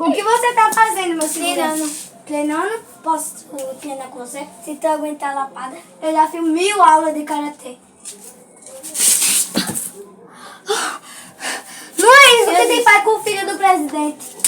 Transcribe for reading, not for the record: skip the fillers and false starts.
O que você tá fazendo, meu segurança? Treinando. Treinando? Posso treinar com você? Se tu aguentar a lapada. Eu já fiz 1000 aulas de karatê. Não é isso que tem pai com o filho do presidente.